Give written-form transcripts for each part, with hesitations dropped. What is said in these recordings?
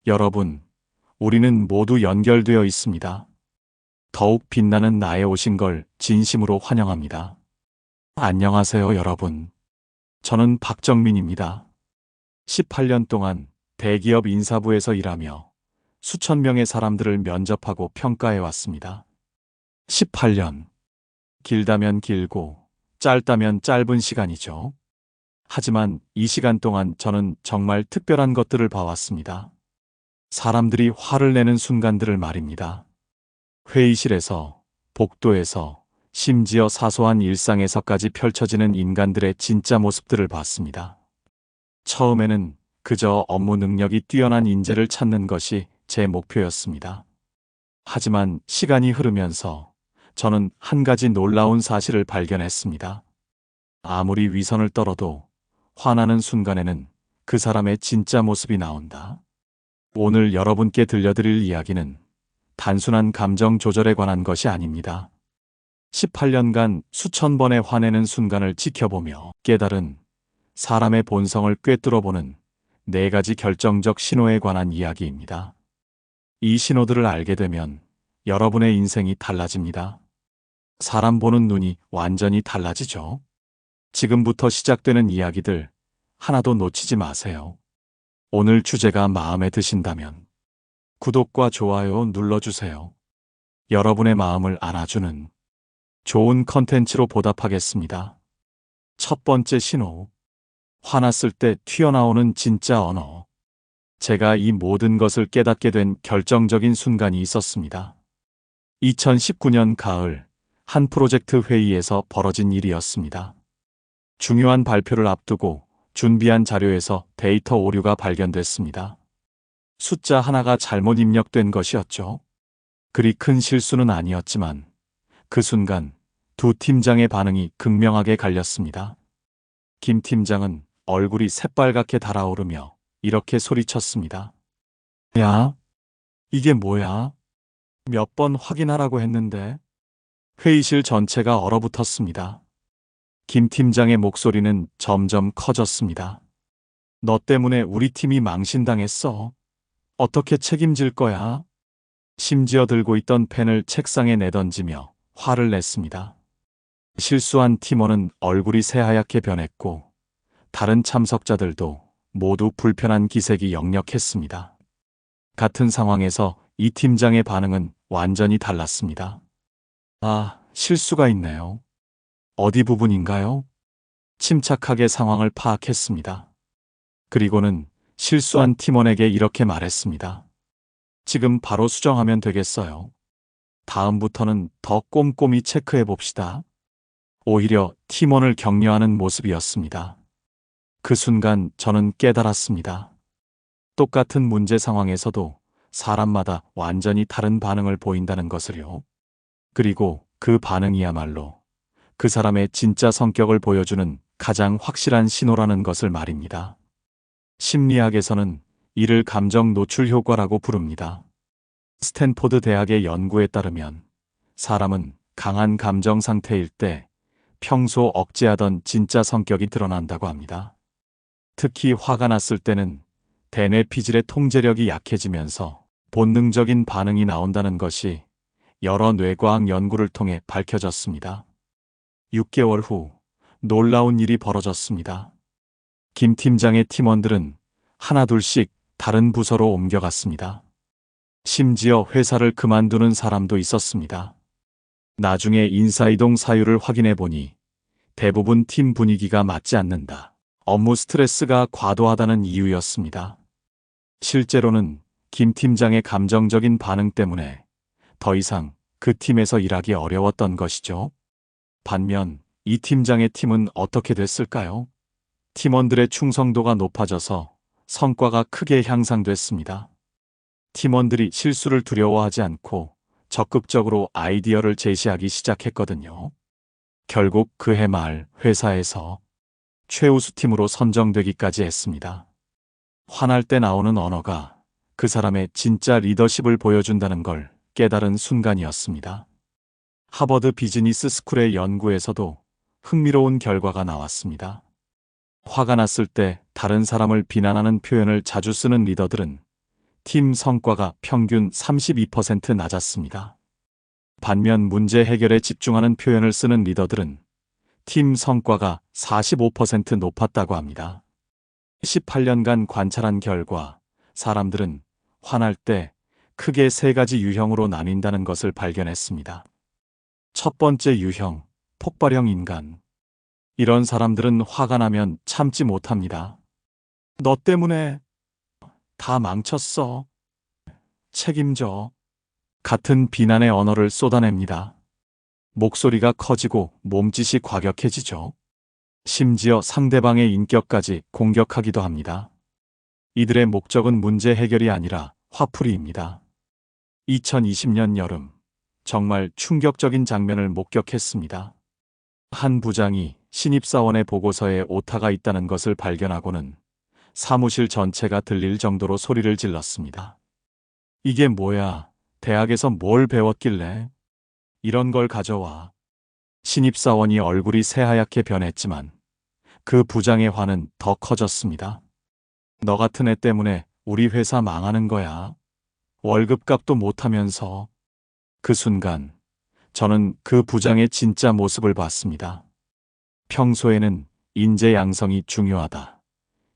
여러분, 우리는 모두 연결되어 있습니다. 더욱 빛나는 나에 오신 걸 진심으로 환영합니다. 안녕하세요, 여러분. 저는 박정민입니다. 18년 동안 대기업 인사부에서 일하며 수천 명의 사람들을 면접하고 평가해 왔습니다. 18년. 길다면 길고 짧다면 짧은 시간이죠. 하지만 이 시간 동안 저는 정말 특별한 것들을 봐왔습니다. 사람들이 화를 내는 순간들을 말입니다. 회의실에서, 복도에서, 심지어 사소한 일상에서까지 펼쳐지는 인간들의 진짜 모습들을 봤습니다. 처음에는 그저 업무 능력이 뛰어난 인재를 찾는 것이 제 목표였습니다. 하지만 시간이 흐르면서 저는 한 가지 놀라운 사실을 발견했습니다. 아무리 위선을 떨어도 화나는 순간에는 그 사람의 진짜 모습이 나온다. 오늘 여러분께 들려드릴 이야기는 단순한 감정 조절에 관한 것이 아닙니다. 18년간 수천 번의 화내는 순간을 지켜보며 깨달은 사람의 본성을 꿰뚫어보는 4가지 결정적 신호에 관한 이야기입니다. 이 신호들을 알게 되면 여러분의 인생이 달라집니다. 사람 보는 눈이 완전히 달라지죠. 지금부터 시작되는 이야기들 하나도 놓치지 마세요. 오늘 주제가 마음에 드신다면 구독과 좋아요 눌러주세요. 여러분의 마음을 안아주는 좋은 컨텐츠로 보답하겠습니다. 첫 번째 신호. 화났을 때 튀어나오는 진짜 언어. 제가 이 모든 것을 깨닫게 된 결정적인 순간이 있었습니다. 2019년 가을 한 프로젝트 회의에서 벌어진 일이었습니다. 중요한 발표를 앞두고 준비한 자료에서 데이터 오류가 발견됐습니다. 숫자 하나가 잘못 입력된 것이었죠. 그리 큰 실수는 아니었지만 그 순간 두 팀장의 반응이 극명하게 갈렸습니다. 김 팀장은 얼굴이 새빨갛게 달아오르며 이렇게 소리쳤습니다. 야, 이게 뭐야? 몇 번 확인하라고 했는데. 회의실 전체가 얼어붙었습니다. 김 팀장의 목소리는 점점 커졌습니다. 너 때문에 우리 팀이 망신당했어. 어떻게 책임질 거야? 심지어 들고 있던 펜을 책상에 내던지며 화를 냈습니다. 실수한 팀원은 얼굴이 새하얗게 변했고 다른 참석자들도 모두 불편한 기색이 역력했습니다. 같은 상황에서 이 팀장의 반응은 완전히 달랐습니다. 아, 실수가 있네요. 어디 부분인가요? 침착하게 상황을 파악했습니다. 그리고는 실수한 팀원에게 이렇게 말했습니다. 지금 바로 수정하면 되겠어요. 다음부터는 더 꼼꼼히 체크해 봅시다. 오히려 팀원을 격려하는 모습이었습니다. 그 순간 저는 깨달았습니다. 똑같은 문제 상황에서도 사람마다 완전히 다른 반응을 보인다는 것을요. 그리고 그 반응이야말로 그 사람의 진짜 성격을 보여주는 가장 확실한 신호라는 것을 말입니다. 심리학에서는 이를 감정 노출 효과라고 부릅니다. 스탠포드 대학의 연구에 따르면 사람은 강한 감정 상태일 때 평소 억제하던 진짜 성격이 드러난다고 합니다. 특히 화가 났을 때는 대뇌 피질의 통제력이 약해지면서 본능적인 반응이 나온다는 것이 여러 뇌과학 연구를 통해 밝혀졌습니다. 6개월 후 놀라운 일이 벌어졌습니다. 김 팀장의 팀원들은 하나둘씩 다른 부서로 옮겨갔습니다. 심지어 회사를 그만두는 사람도 있었습니다. 나중에 인사이동 사유를 확인해 보니 대부분 팀 분위기가 맞지 않는다. 업무 스트레스가 과도하다는 이유였습니다. 실제로는 김 팀장의 감정적인 반응 때문에 더 이상 그 팀에서 일하기 어려웠던 것이죠. 반면 이 팀장의 팀은 어떻게 됐을까요? 팀원들의 충성도가 높아져서 성과가 크게 향상됐습니다. 팀원들이 실수를 두려워하지 않고 적극적으로 아이디어를 제시하기 시작했거든요. 결국 그해 말 회사에서 최우수 팀으로 선정되기까지 했습니다. 화날 때 나오는 언어가 그 사람의 진짜 리더십을 보여준다는 걸 깨달은 순간이었습니다. 하버드 비즈니스 스쿨의 연구에서도 흥미로운 결과가 나왔습니다. 화가 났을 때 다른 사람을 비난하는 표현을 자주 쓰는 리더들은 팀 성과가 평균 32% 낮았습니다. 반면 문제 해결에 집중하는 표현을 쓰는 리더들은 팀 성과가 45% 높았다고 합니다. 18년간 관찰한 결과 사람들은 화날 때 크게 세 가지 유형으로 나뉜다는 것을 발견했습니다. 첫 번째 유형, 폭발형 인간. 이런 사람들은 화가 나면 참지 못합니다. 너 때문에 다 망쳤어. 책임져. 같은 비난의 언어를 쏟아냅니다. 목소리가 커지고 몸짓이 과격해지죠. 심지어 상대방의 인격까지 공격하기도 합니다. 이들의 목적은 문제 해결이 아니라 화풀이입니다. 2020년 여름, 정말 충격적인 장면을 목격했습니다. 한 부장이 신입사원의 보고서에 오타가 있다는 것을 발견하고는 사무실 전체가 들릴 정도로 소리를 질렀습니다. 이게 뭐야? 대학에서 뭘 배웠길래? 이런 걸 가져와. 신입사원이 얼굴이 새하얗게 변했지만 그 부장의 화는 더 커졌습니다. 너 같은 애 때문에 우리 회사 망하는 거야. 월급값도 못하면서. 그 순간 저는 그 부장의 진짜 모습을 봤습니다. 평소에는 인재 양성이 중요하다.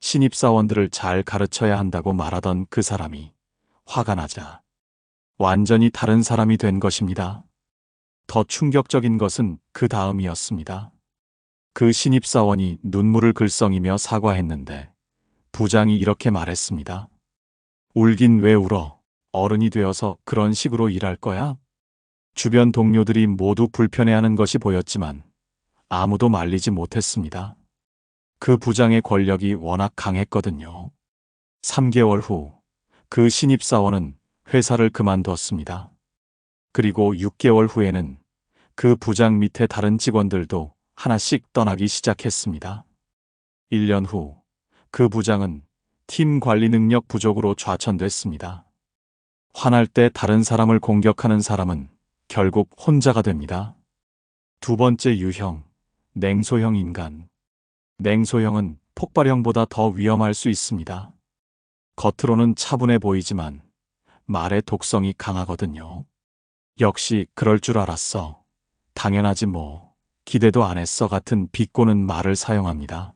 신입사원들을 잘 가르쳐야 한다고 말하던 그 사람이 화가 나자 완전히 다른 사람이 된 것입니다. 더 충격적인 것은 그 다음이었습니다. 그 신입사원이 눈물을 글썽이며 사과했는데 부장이 이렇게 말했습니다. 울긴 왜 울어? 어른이 되어서 그런 식으로 일할 거야? 주변 동료들이 모두 불편해하는 것이 보였지만 아무도 말리지 못했습니다. 그 부장의 권력이 워낙 강했거든요. 3개월 후 그 신입사원은 회사를 그만두었습니다. 그리고 6개월 후에는 그 부장 밑에 다른 직원들도 하나씩 떠나기 시작했습니다. 1년 후 그 부장은 팀 관리 능력 부족으로 좌천됐습니다. 화날 때 다른 사람을 공격하는 사람은 결국 혼자가 됩니다. 두 번째 유형, 냉소형 인간. 냉소형은 폭발형보다 더 위험할 수 있습니다. 겉으로는 차분해 보이지만 말의 독성이 강하거든요. 역시 그럴 줄 알았어. 당연하지 뭐. 기대도 안 했어 같은 비꼬는 말을 사용합니다.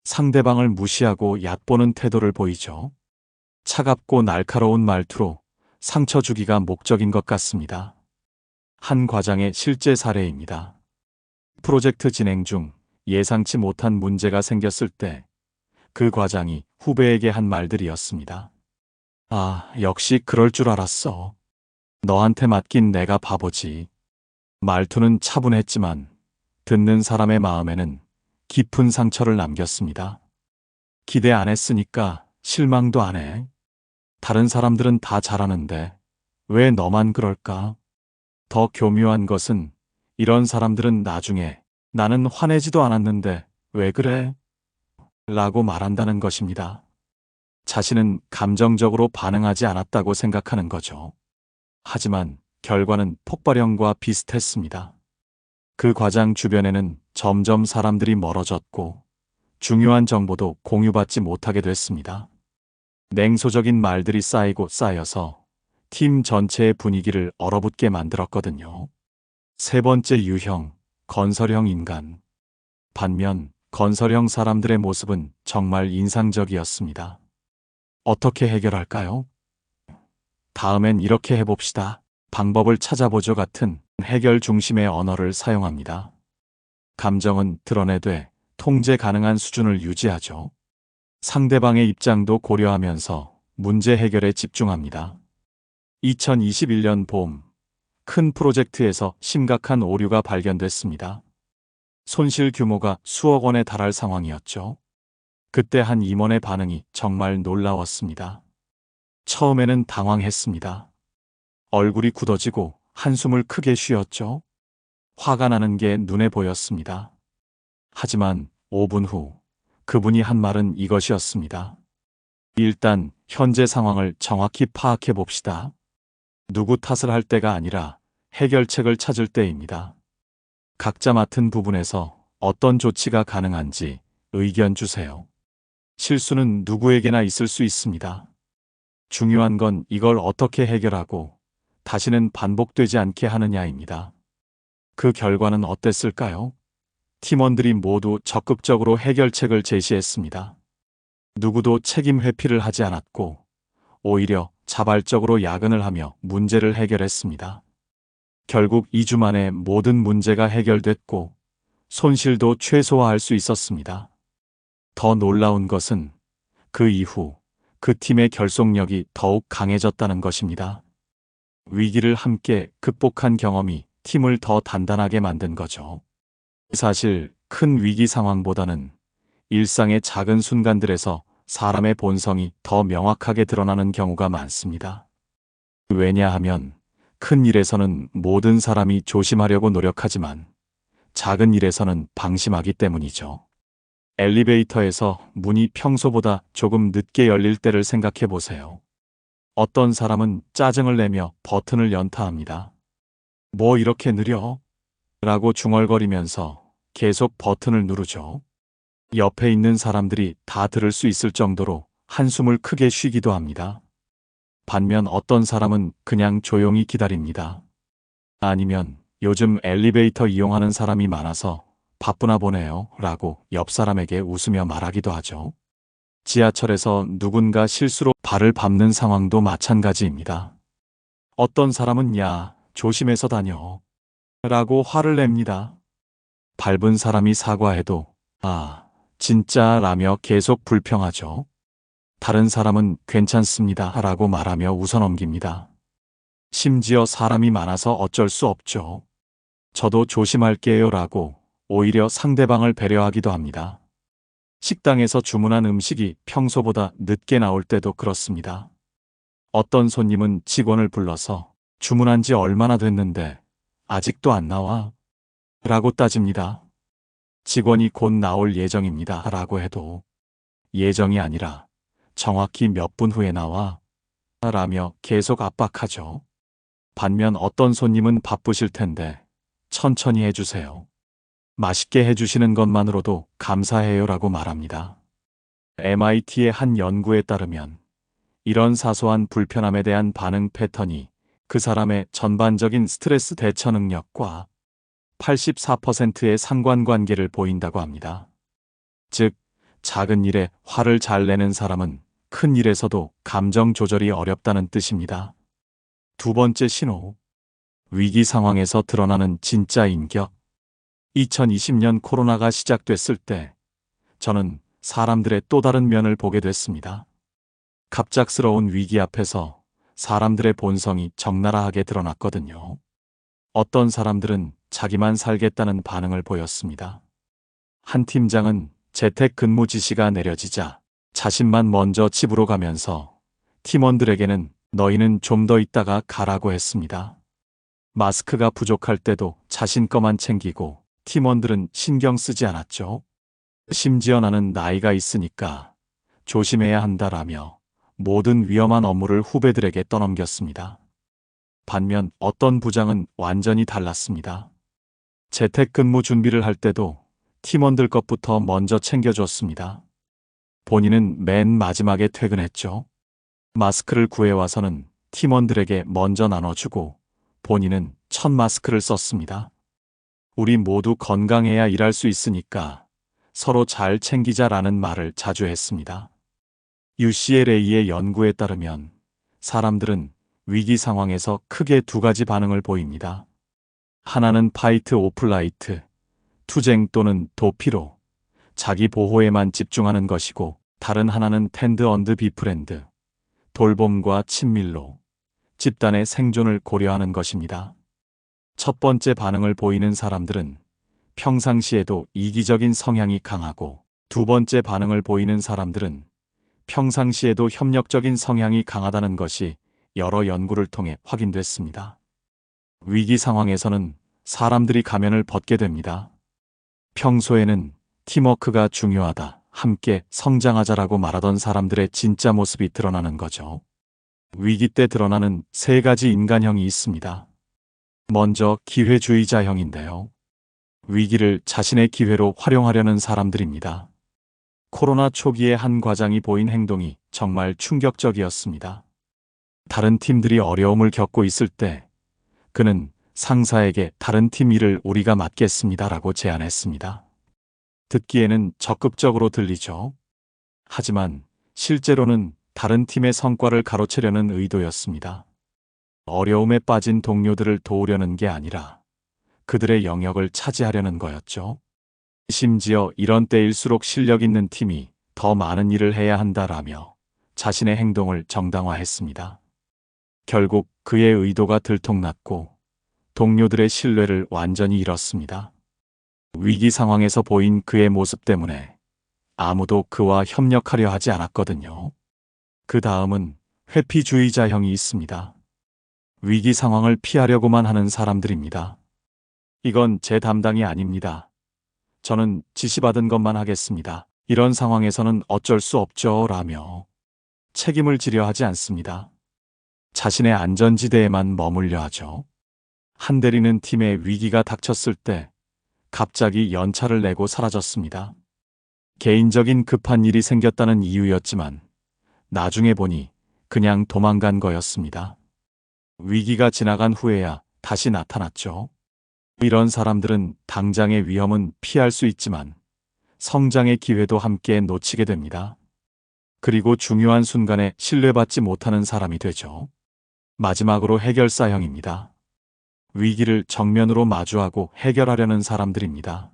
상대방을 무시하고 얕보는 태도를 보이죠. 차갑고 날카로운 말투로 상처 주기가 목적인 것 같습니다. 한 과장의 실제 사례입니다. 프로젝트 진행 중 예상치 못한 문제가 생겼을 때 그 과장이 후배에게 한 말들이었습니다. 아, 역시 그럴 줄 알았어. 너한테 맡긴 내가 바보지. 말투는 차분했지만 듣는 사람의 마음에는 깊은 상처를 남겼습니다. 기대 안 했으니까 실망도 안 해. 다른 사람들은 다 잘하는데 왜 너만 그럴까? 더 교묘한 것은 이런 사람들은 나중에 나는 화내지도 않았는데 왜 그래? 라고 말한다는 것입니다. 자신은 감정적으로 반응하지 않았다고 생각하는 거죠. 하지만 결과는 폭발형과 비슷했습니다. 그 과장 주변에는 점점 사람들이 멀어졌고 중요한 정보도 공유받지 못하게 됐습니다. 냉소적인 말들이 쌓이고 쌓여서 팀 전체의 분위기를 얼어붙게 만들었거든요. 세 번째 유형, 건설형 인간. 반면 건설형 사람들의 모습은 정말 인상적이었습니다. 어떻게 해결할까요? 다음엔 이렇게 해봅시다. 방법을 찾아보죠 같은 해결 중심의 언어를 사용합니다. 감정은 드러내되 통제 가능한 수준을 유지하죠. 상대방의 입장도 고려하면서 문제 해결에 집중합니다. 2021년 봄, 큰 프로젝트에서 심각한 오류가 발견됐습니다. 손실 규모가 수억 원에 달할 상황이었죠. 그때 한 임원의 반응이 정말 놀라웠습니다. 처음에는 당황했습니다. 얼굴이 굳어지고 한숨을 크게 쉬었죠. 화가 나는 게 눈에 보였습니다. 하지만 5분 후 그분이 한 말은 이것이었습니다. 일단 현재 상황을 정확히 파악해 봅시다. 누구 탓을 할 때가 아니라 해결책을 찾을 때입니다. 각자 맡은 부분에서 어떤 조치가 가능한지 의견 주세요. 실수는 누구에게나 있을 수 있습니다. 중요한 건 이걸 어떻게 해결하고 다시는 반복되지 않게 하느냐입니다. 그 결과는 어땠을까요? 팀원들이 모두 적극적으로 해결책을 제시했습니다. 누구도 책임 회피를 하지 않았고 오히려 자발적으로 야근을 하며 문제를 해결했습니다. 결국 2주 만에 모든 문제가 해결됐고 손실도 최소화할 수 있었습니다. 더 놀라운 것은 그 이후 그 팀의 결속력이 더욱 강해졌다는 것입니다. 위기를 함께 극복한 경험이 팀을 더 단단하게 만든 거죠. 사실 큰 위기 상황보다는 일상의 작은 순간들에서 사람의 본성이 더 명확하게 드러나는 경우가 많습니다. 왜냐하면 큰 일에서는 모든 사람이 조심하려고 노력하지만 작은 일에서는 방심하기 때문이죠. 엘리베이터에서 문이 평소보다 조금 늦게 열릴 때를 생각해 보세요. 어떤 사람은 짜증을 내며 버튼을 연타합니다. 뭐 이렇게 느려? 라고 중얼거리면서 계속 버튼을 누르죠. 옆에 있는 사람들이 다 들을 수 있을 정도로 한숨을 크게 쉬기도 합니다. 반면 어떤 사람은 그냥 조용히 기다립니다. 아니면 요즘 엘리베이터 이용하는 사람이 많아서 바쁘나 보네요 라고 옆 사람에게 웃으며 말하기도 하죠. 지하철에서 누군가 실수로 발을 밟는 상황도 마찬가지입니다. 어떤 사람은 야, 조심해서 다녀 라고 화를 냅니다. 밟은 사람이 사과해도 아, 진짜 라며 계속 불평하죠. 다른 사람은 괜찮습니다 라고 말하며 웃어넘깁니다. 심지어 사람이 많아서 어쩔 수 없죠. 저도 조심할게요 라고 오히려 상대방을 배려하기도 합니다. 식당에서 주문한 음식이 평소보다 늦게 나올 때도 그렇습니다. 어떤 손님은 직원을 불러서 주문한 지 얼마나 됐는데 아직도 안 나와? 라고 따집니다. 직원이 곧 나올 예정입니다 라고 해도 예정이 아니라 정확히 몇 분 후에 나와 라며 계속 압박하죠. 반면 어떤 손님은 바쁘실 텐데 천천히 해주세요. 맛있게 해주시는 것만으로도 감사해요 라고 말합니다. MIT의 한 연구에 따르면 이런 사소한 불편함에 대한 반응 패턴이 그 사람의 전반적인 스트레스 대처 능력과 84%의 상관관계를 보인다고 합니다. 즉, 작은 일에 화를 잘 내는 사람은 큰 일에서도 감정 조절이 어렵다는 뜻입니다. 두 번째 신호. 위기 상황에서 드러나는 진짜 인격. 2020년 코로나가 시작됐을 때 저는 사람들의 또 다른 면을 보게 됐습니다. 갑작스러운 위기 앞에서 사람들의 본성이 적나라하게 드러났거든요. 어떤 사람들은 자기만 살겠다는 반응을 보였습니다. 한 팀장은 재택근무 지시가 내려지자 자신만 먼저 집으로 가면서 팀원들에게는 너희는 좀 더 있다가 가라고 했습니다. 마스크가 부족할 때도 자신 거만 챙기고 팀원들은 신경 쓰지 않았죠. 심지어 나는 나이가 있으니까 조심해야 한다라며 모든 위험한 업무를 후배들에게 떠넘겼습니다. 반면 어떤 부장은 완전히 달랐습니다. 재택근무 준비를 할 때도 팀원들 것부터 먼저 챙겨줬습니다. 본인은 맨 마지막에 퇴근했죠. 마스크를 구해와서는 팀원들에게 먼저 나눠주고 본인은 첫 마스크를 썼습니다. 우리 모두 건강해야 일할 수 있으니까 서로 잘 챙기자라는 말을 자주 했습니다. UCLA의 연구에 따르면 사람들은 위기 상황에서 크게 두 가지 반응을 보입니다. 하나는 파이트 오 플라이트, 투쟁 또는 도피로 자기 보호에만 집중하는 것이고 다른 하나는 텐드 언드 비프렌드, 돌봄과 친밀로 집단의 생존을 고려하는 것입니다. 첫 번째 반응을 보이는 사람들은 평상시에도 이기적인 성향이 강하고 두 번째 반응을 보이는 사람들은 평상시에도 협력적인 성향이 강하다는 것이 여러 연구를 통해 확인됐습니다. 위기 상황에서는 사람들이 가면을 벗게 됩니다. 평소에는 팀워크가 중요하다, 함께 성장하자라고 말하던 사람들의 진짜 모습이 드러나는 거죠. 위기 때 드러나는 세 가지 인간형이 있습니다. 먼저 기회주의자형인데요. 위기를 자신의 기회로 활용하려는 사람들입니다. 코로나 초기에 한 과장이 보인 행동이 정말 충격적이었습니다. 다른 팀들이 어려움을 겪고 있을 때 그는 상사에게 다른 팀 일을 우리가 맡겠습니다라고 제안했습니다. 듣기에는 적극적으로 들리죠. 하지만 실제로는 다른 팀의 성과를 가로채려는 의도였습니다. 어려움에 빠진 동료들을 도우려는 게 아니라 그들의 영역을 차지하려는 거였죠. 심지어 이런 때일수록 실력 있는 팀이 더 많은 일을 해야 한다라며 자신의 행동을 정당화했습니다. 결국 그의 의도가 들통났고 동료들의 신뢰를 완전히 잃었습니다. 위기 상황에서 보인 그의 모습 때문에 아무도 그와 협력하려 하지 않았거든요. 그 다음은 회피주의자형이 있습니다. 위기 상황을 피하려고만 하는 사람들입니다. 이건 제 담당이 아닙니다. 저는 지시받은 것만 하겠습니다. 이런 상황에서는 어쩔 수 없죠. 라며 책임을 지려 하지 않습니다. 자신의 안전지대에만 머물려 하죠. 한 대리는 팀의 위기가 닥쳤을 때 갑자기 연차를 내고 사라졌습니다. 개인적인 급한 일이 생겼다는 이유였지만 나중에 보니 그냥 도망간 거였습니다. 위기가 지나간 후에야 다시 나타났죠. 이런 사람들은 당장의 위험은 피할 수 있지만 성장의 기회도 함께 놓치게 됩니다. 그리고 중요한 순간에 신뢰받지 못하는 사람이 되죠. 마지막으로 해결사형입니다. 위기를 정면으로 마주하고 해결하려는 사람들입니다.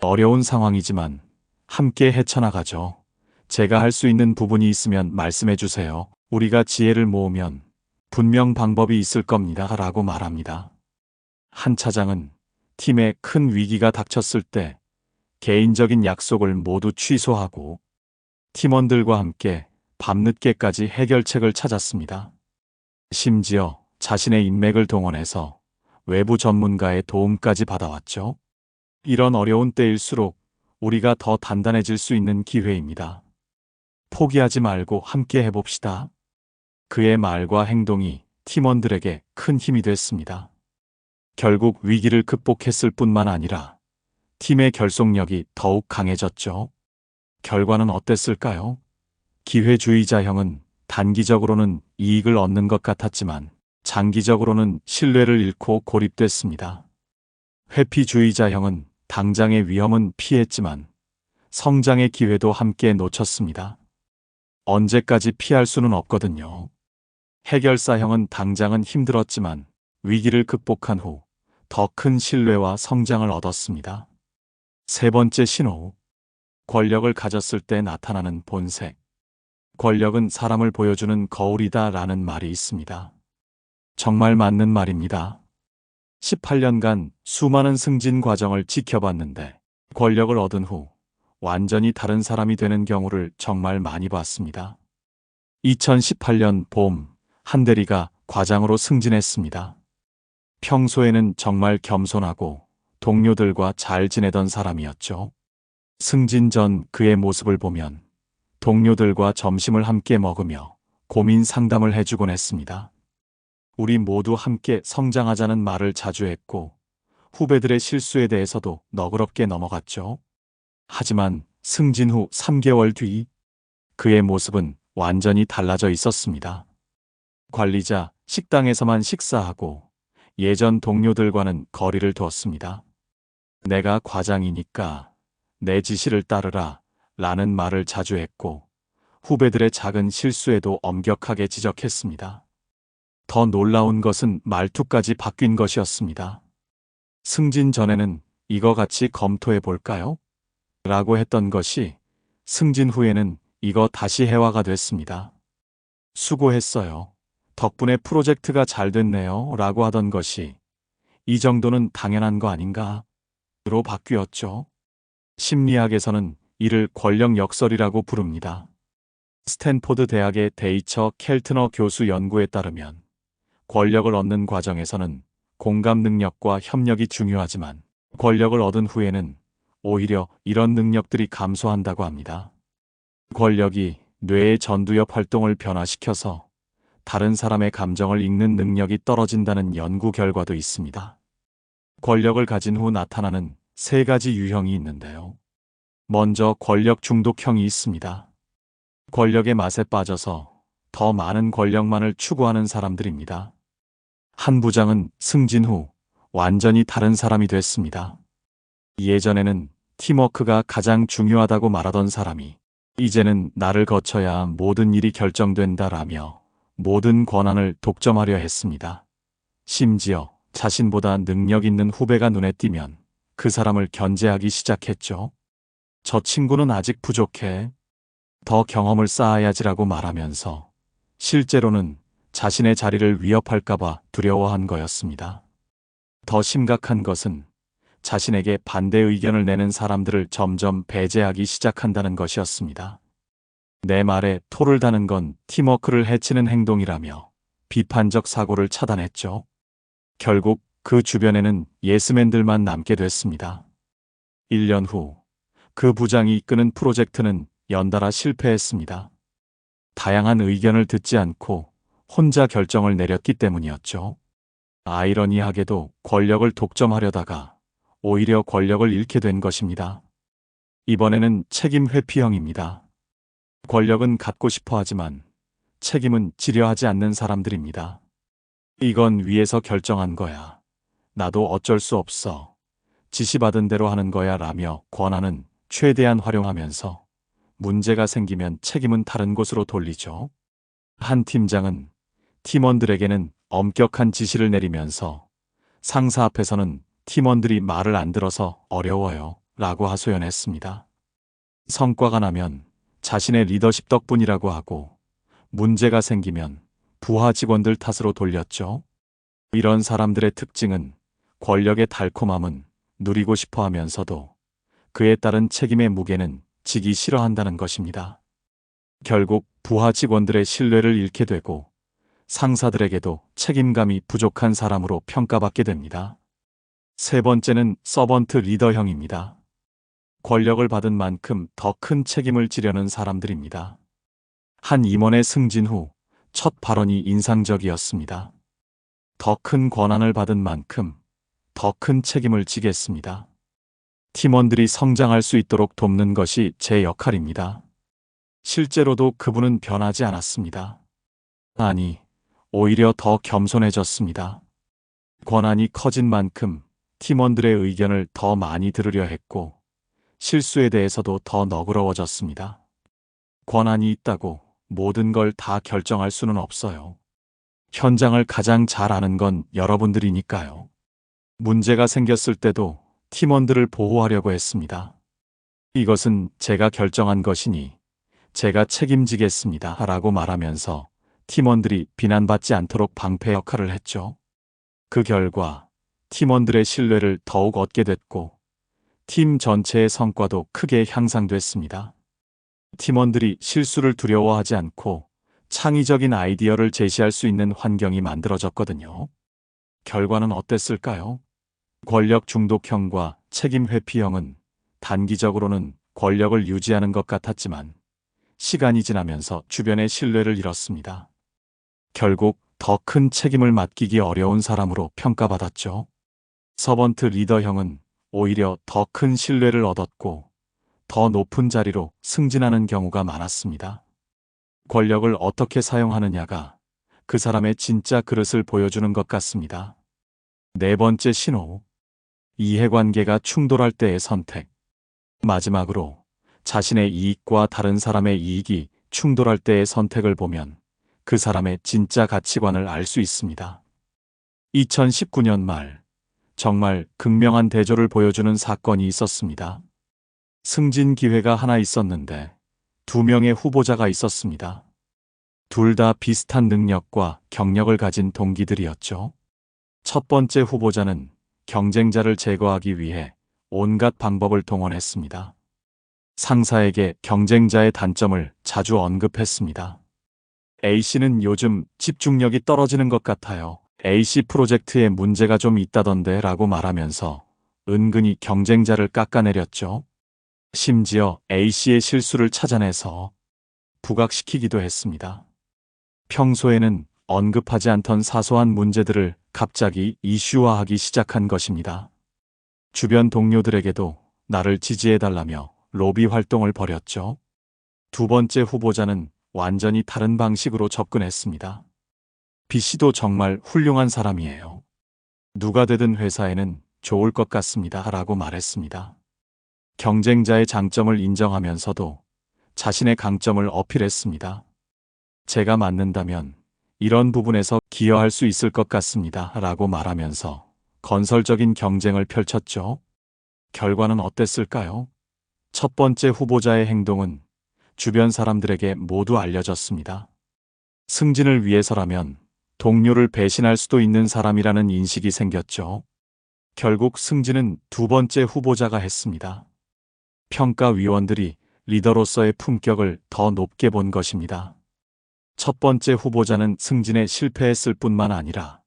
어려운 상황이지만 함께 헤쳐나가죠. 제가 할 수 있는 부분이 있으면 말씀해 주세요. 우리가 지혜를 모으면 분명 방법이 있을 겁니다. 라고 말합니다. 한 차장은 팀에 큰 위기가 닥쳤을 때 개인적인 약속을 모두 취소하고 팀원들과 함께 밤늦게까지 해결책을 찾았습니다. 심지어 자신의 인맥을 동원해서 외부 전문가의 도움까지 받아왔죠. 이런 어려운 때일수록 우리가 더 단단해질 수 있는 기회입니다. 포기하지 말고 함께 해봅시다. 그의 말과 행동이 팀원들에게 큰 힘이 됐습니다. 결국 위기를 극복했을 뿐만 아니라 팀의 결속력이 더욱 강해졌죠. 결과는 어땠을까요? 기회주의자형은 단기적으로는 이익을 얻는 것 같았지만 장기적으로는 신뢰를 잃고 고립됐습니다. 회피주의자형은 당장의 위험은 피했지만 성장의 기회도 함께 놓쳤습니다. 언제까지 피할 수는 없거든요. 해결사형은 당장은 힘들었지만 위기를 극복한 후 더 큰 신뢰와 성장을 얻었습니다. 세 번째 신호. 권력을 가졌을 때 나타나는 본색. 권력은 사람을 보여주는 거울이다 라는 말이 있습니다. 정말 맞는 말입니다. 18년간 수많은 승진 과정을 지켜봤는데 권력을 얻은 후 완전히 다른 사람이 되는 경우를 정말 많이 봤습니다. 2018년 봄, 한 대리가 과장으로 승진했습니다. 평소에는 정말 겸손하고 동료들과 잘 지내던 사람이었죠. 승진 전 그의 모습을 보면 동료들과 점심을 함께 먹으며 고민 상담을 해주곤 했습니다. 우리 모두 함께 성장하자는 말을 자주 했고 후배들의 실수에 대해서도 너그럽게 넘어갔죠. 하지만 승진 후 3개월 뒤 그의 모습은 완전히 달라져 있었습니다. 관리자 식당에서만 식사하고 예전 동료들과는 거리를 두었습니다. 내가 과장이니까 내 지시를 따르라 라는 말을 자주 했고 후배들의 작은 실수에도 엄격하게 지적했습니다. 더 놀라운 것은 말투까지 바뀐 것이었습니다. 승진 전에는 이거 같이 검토해 볼까요? 라고 했던 것이 승진 후에는 이거 다시 해와가 됐습니다. 수고했어요. 덕분에 프로젝트가 잘 됐네요. 라고 하던 것이 이 정도는 당연한 거 아닌가? 로 바뀌었죠. 심리학에서는 이를 권력 역설이라고 부릅니다. 스탠포드 대학의 데이처 켈트너 교수 연구에 따르면 권력을 얻는 과정에서는 공감 능력과 협력이 중요하지만 권력을 얻은 후에는 오히려 이런 능력들이 감소한다고 합니다. 권력이 뇌의 전두엽 활동을 변화시켜서 다른 사람의 감정을 읽는 능력이 떨어진다는 연구 결과도 있습니다. 권력을 가진 후 나타나는 세 가지 유형이 있는데요. 먼저 권력 중독형이 있습니다. 권력의 맛에 빠져서 더 많은 권력만을 추구하는 사람들입니다. 한 부장은 승진 후 완전히 다른 사람이 됐습니다. 예전에는 팀워크가 가장 중요하다고 말하던 사람이 이제는 나를 거쳐야 모든 일이 결정된다라며 모든 권한을 독점하려 했습니다. 심지어 자신보다 능력 있는 후배가 눈에 띄면 그 사람을 견제하기 시작했죠. 저 친구는 아직 부족해. 더 경험을 쌓아야지라고 말하면서 실제로는 자신의 자리를 위협할까봐 두려워한 거였습니다. 더 심각한 것은 자신에게 반대 의견을 내는 사람들을 점점 배제하기 시작한다는 것이었습니다. 내 말에 토를 다는 건 팀워크를 해치는 행동이라며 비판적 사고를 차단했죠. 결국 그 주변에는 예스맨들만 남게 됐습니다. 1년 후 그 부장이 이끄는 프로젝트는 연달아 실패했습니다. 다양한 의견을 듣지 않고 혼자 결정을 내렸기 때문이었죠. 아이러니하게도 권력을 독점하려다가 오히려 권력을 잃게 된 것입니다. 이번에는 책임 회피형입니다. 권력은 갖고 싶어 하지만 책임은 지려 하지 않는 사람들입니다. 이건 위에서 결정한 거야. 나도 어쩔 수 없어. 지시받은 대로 하는 거야 라며 권한은 최대한 활용하면서 문제가 생기면 책임은 다른 곳으로 돌리죠. 한 팀장은 팀원들에게는 엄격한 지시를 내리면서 상사 앞에서는 팀원들이 말을 안 들어서 어려워요 라고 하소연했습니다. 성과가 나면 자신의 리더십 덕분이라고 하고 문제가 생기면 부하 직원들 탓으로 돌렸죠. 이런 사람들의 특징은 권력의 달콤함은 누리고 싶어 하면서도 그에 따른 책임의 무게는 지기 싫어한다는 것입니다. 결국 부하 직원들의 신뢰를 잃게 되고 상사들에게도 책임감이 부족한 사람으로 평가받게 됩니다. 세 번째는 서번트 리더형입니다. 권력을 받은 만큼 더 큰 책임을 지려는 사람들입니다. 한 임원의 승진 후 첫 발언이 인상적이었습니다. 더 큰 권한을 받은 만큼 더 큰 책임을 지겠습니다. 팀원들이 성장할 수 있도록 돕는 것이 제 역할입니다. 실제로도 그분은 변하지 않았습니다. 아니, 오히려 더 겸손해졌습니다. 권한이 커진 만큼 팀원들의 의견을 더 많이 들으려 했고 실수에 대해서도 더 너그러워졌습니다. 권한이 있다고 모든 걸 다 결정할 수는 없어요. 현장을 가장 잘 아는 건 여러분들이니까요. 문제가 생겼을 때도 팀원들을 보호하려고 했습니다. 이것은 제가 결정한 것이니 제가 책임지겠습니다 라고 말하면서 팀원들이 비난받지 않도록 방패 역할을 했죠. 그 결과 팀원들의 신뢰를 더욱 얻게 됐고 팀 전체의 성과도 크게 향상됐습니다. 팀원들이 실수를 두려워하지 않고 창의적인 아이디어를 제시할 수 있는 환경이 만들어졌거든요. 결과는 어땠을까요? 권력 중독형과 책임 회피형은 단기적으로는 권력을 유지하는 것 같았지만 시간이 지나면서 주변의 신뢰를 잃었습니다. 결국 더 큰 책임을 맡기기 어려운 사람으로 평가받았죠. 서번트 리더형은 오히려 더 큰 신뢰를 얻었고 더 높은 자리로 승진하는 경우가 많았습니다. 권력을 어떻게 사용하느냐가 그 사람의 진짜 그릇을 보여주는 것 같습니다. 네 번째 신호. 이해관계가 충돌할 때의 선택. 마지막으로 자신의 이익과 다른 사람의 이익이 충돌할 때의 선택을 보면 그 사람의 진짜 가치관을 알 수 있습니다. 2019년 말 정말 극명한 대조를 보여주는 사건이 있었습니다. 승진 기회가 하나 있었는데 2명의 후보자가 있었습니다. 둘 다 비슷한 능력과 경력을 가진 동기들이었죠. 첫 번째 후보자는 경쟁자를 제거하기 위해 온갖 방법을 동원했습니다. 상사에게 경쟁자의 단점을 자주 언급했습니다. A씨는 요즘 집중력이 떨어지는 것 같아요. A씨 프로젝트에 문제가 좀 있다던데 라고 말하면서 은근히 경쟁자를 깎아내렸죠. 심지어 A씨의 실수를 찾아내서 부각시키기도 했습니다. 평소에는 언급하지 않던 사소한 문제들을 갑자기 이슈화하기 시작한 것입니다. 주변 동료들에게도 나를 지지해달라며 로비 활동을 벌였죠. 두 번째 후보자는 완전히 다른 방식으로 접근했습니다. B씨도 정말 훌륭한 사람이에요. 누가 되든 회사에는 좋을 것 같습니다. 라고 말했습니다. 경쟁자의 장점을 인정하면서도 자신의 강점을 어필했습니다. 제가 맞는다면 이런 부분에서 기여할 수 있을 것 같습니다. 라고 말하면서 건설적인 경쟁을 펼쳤죠. 결과는 어땠을까요? 첫 번째 후보자의 행동은 주변 사람들에게 모두 알려졌습니다. 승진을 위해서라면 동료를 배신할 수도 있는 사람이라는 인식이 생겼죠. 결국 승진은 두 번째 후보자가 했습니다. 평가위원들이 리더로서의 품격을 더 높게 본 것입니다. 첫 번째 후보자는 승진에 실패했을 뿐만 아니라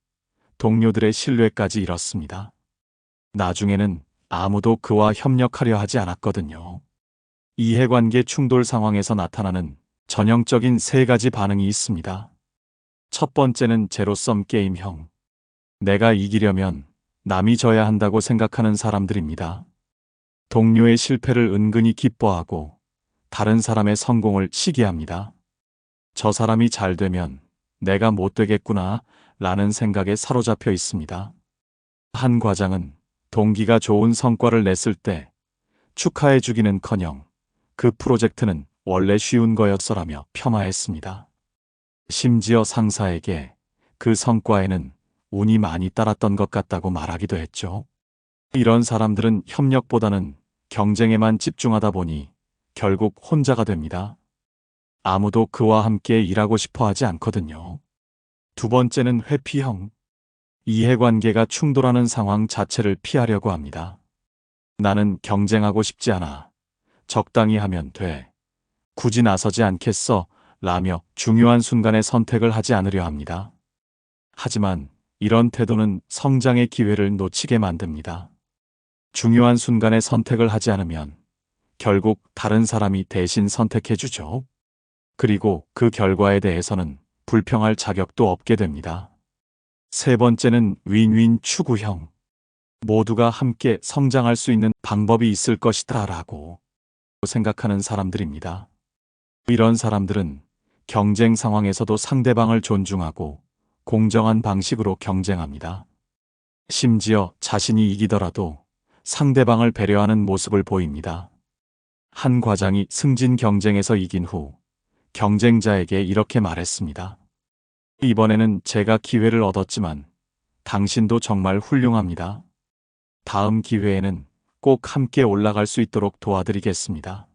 동료들의 신뢰까지 잃었습니다. 나중에는 아무도 그와 협력하려 하지 않았거든요. 이해관계 충돌 상황에서 나타나는 전형적인 세 가지 반응이 있습니다. 첫 번째는 제로섬 게임형. 내가 이기려면 남이 져야 한다고 생각하는 사람들입니다. 동료의 실패를 은근히 기뻐하고 다른 사람의 성공을 시기합니다. 저 사람이 잘 되면 내가 못 되겠구나 라는 생각에 사로잡혀 있습니다. 한 과장은 동기가 좋은 성과를 냈을 때 축하해 주기는커녕 그 프로젝트는 원래 쉬운 거였어라며 폄하했습니다. 심지어 상사에게 그 성과에는 운이 많이 따랐던 것 같다고 말하기도 했죠. 이런 사람들은 협력보다는 경쟁에만 집중하다 보니 결국 혼자가 됩니다. 아무도 그와 함께 일하고 싶어 하지 않거든요. 두 번째는 회피형. 이해관계가 충돌하는 상황 자체를 피하려고 합니다. 나는 경쟁하고 싶지 않아. 적당히 하면 돼. 굳이 나서지 않겠어. 라며 중요한 순간에 선택을 하지 않으려 합니다. 하지만 이런 태도는 성장의 기회를 놓치게 만듭니다. 중요한 순간에 선택을 하지 않으면 결국 다른 사람이 대신 선택해주죠. 그리고 그 결과에 대해서는 불평할 자격도 없게 됩니다. 세 번째는 윈윈 추구형. 모두가 함께 성장할 수 있는 방법이 있을 것이다 라고 생각하는 사람들입니다. 이런 사람들은 경쟁 상황에서도 상대방을 존중하고 공정한 방식으로 경쟁합니다. 심지어 자신이 이기더라도 상대방을 배려하는 모습을 보입니다. 한 과장이 승진 경쟁에서 이긴 후 경쟁자에게 이렇게 말했습니다. 이번에는 제가 기회를 얻었지만 당신도 정말 훌륭합니다. 다음 기회에는 꼭 함께 올라갈 수 있도록 도와드리겠습니다.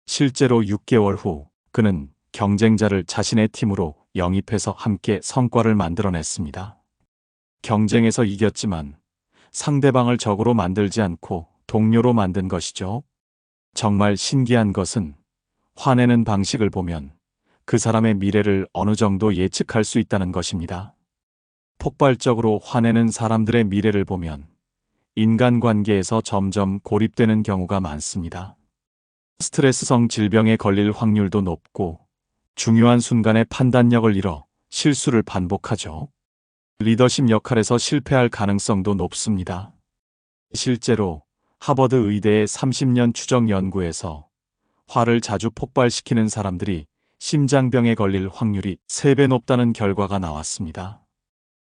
실제로 6개월 후 그는 경쟁자를 자신의 팀으로 영입해서 함께 성과를 만들어냈습니다. 경쟁에서 이겼지만 상대방을 적으로 만들지 않고 동료로 만든 것이죠. 정말 신기한 것은 화내는 방식을 보면 그 사람의 미래를 어느 정도 예측할 수 있다는 것입니다. 폭발적으로 화내는 사람들의 미래를 보면 인간관계에서 점점 고립되는 경우가 많습니다. 스트레스성 질병에 걸릴 확률도 높고 중요한 순간에 판단력을 잃어 실수를 반복하죠. 리더십 역할에서 실패할 가능성도 높습니다. 실제로 하버드 의대의 30년 추적 연구에서 화를 자주 폭발시키는 사람들이 심장병에 걸릴 확률이 3배 높다는 결과가 나왔습니다.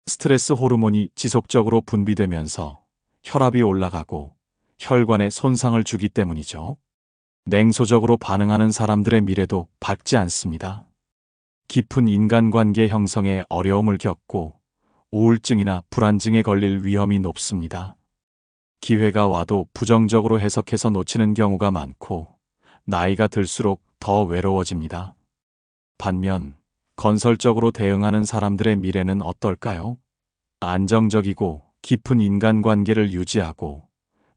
스트레스 호르몬이 지속적으로 분비되면서 혈압이 올라가고 혈관에 손상을 주기 때문이죠. 냉소적으로 반응하는 사람들의 미래도 밝지 않습니다. 깊은 인간관계 형성에 어려움을 겪고 우울증이나 불안증에 걸릴 위험이 높습니다. 기회가 와도 부정적으로 해석해서 놓치는 경우가 많고 나이가 들수록 더 외로워집니다. 반면 건설적으로 대응하는 사람들의 미래는 어떨까요? 안정적이고 깊은 인간관계를 유지하고